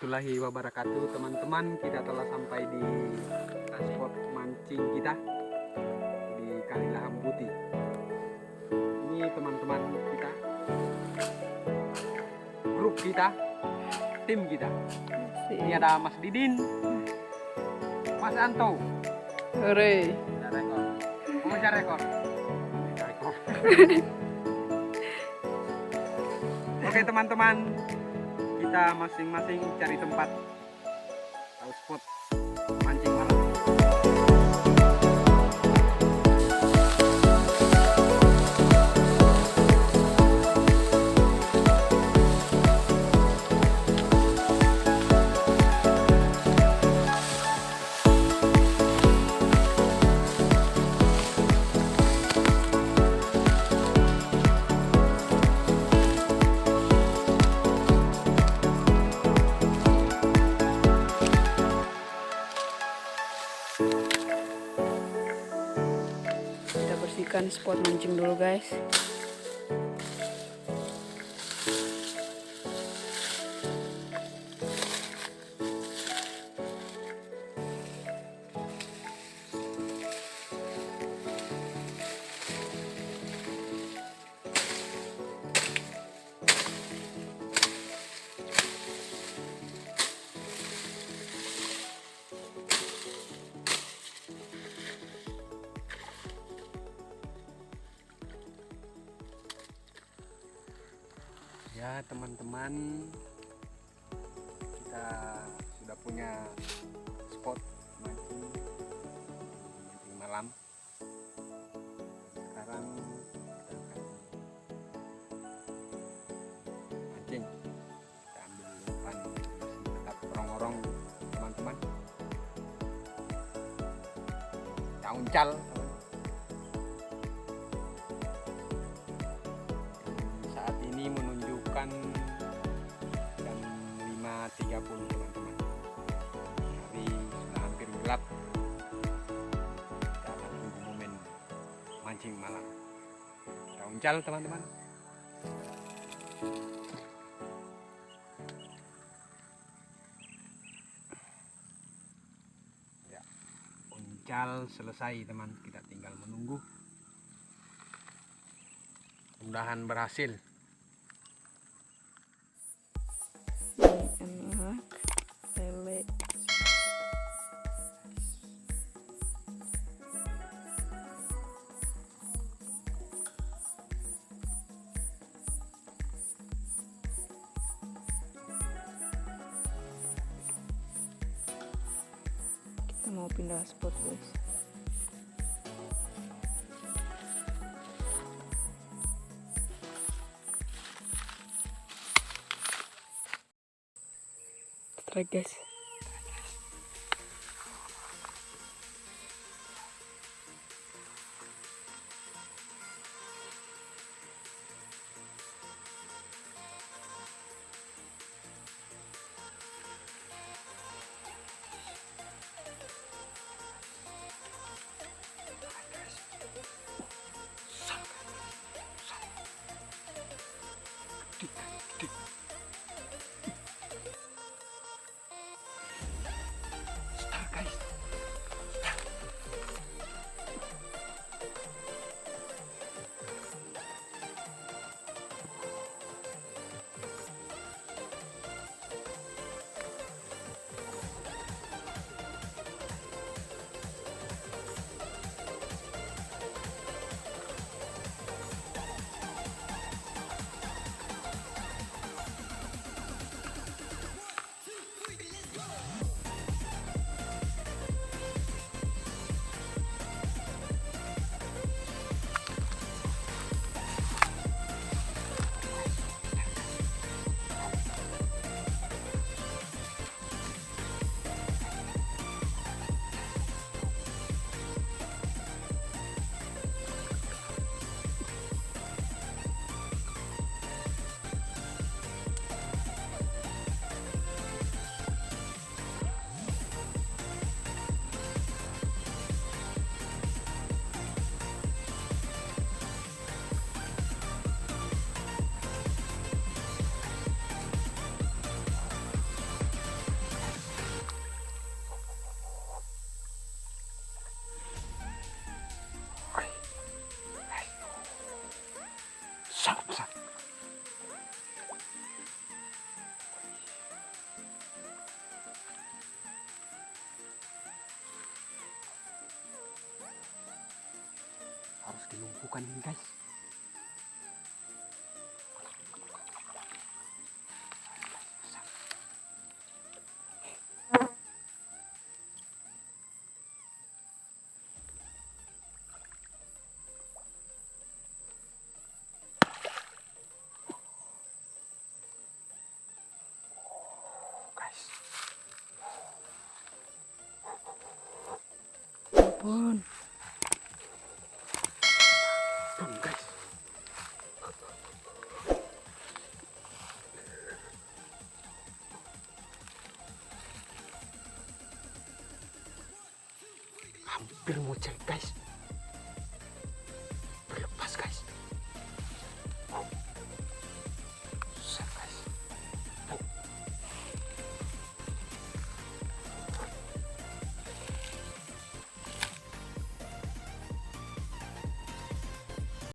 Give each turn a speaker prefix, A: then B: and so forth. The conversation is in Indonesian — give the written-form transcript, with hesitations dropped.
A: warahmatullahi wabarakatuh. Teman-teman, kita telah sampai di spot mancing kita di Kali Laham Putih. Ini teman-teman kita, grup kita, tim kita. Ini ada Mas Didin, Mas Anto.
B: Hore.
A: Mau cari rekor. Oke teman-teman, kita masing-masing cari tempat atau spot mancing malam.
B: Kita bersihkan spot mancing dulu guys.
A: Ya teman-teman, kita sudah punya spot mancing malam. Sekarang kita akan mancing. Kita ambil umpan, tetap orong-orong teman-teman. Kita uncal. Saat ini menunjukkan jam 5.30 teman-teman. Hari sudah hampir gelap. Kita akan tunggu momen mancing malam. Kita uncal teman-teman. Ya, uncal selesai teman. Kita tinggal menunggu. Mudah-mudahan berhasil.
B: Enak, lele. Kita mau pindah spot guys. Strike guys.
A: besar besar. Harus dilumpuhkan ini guys.
B: Ampun.
A: Guys. Hampir muncul guys.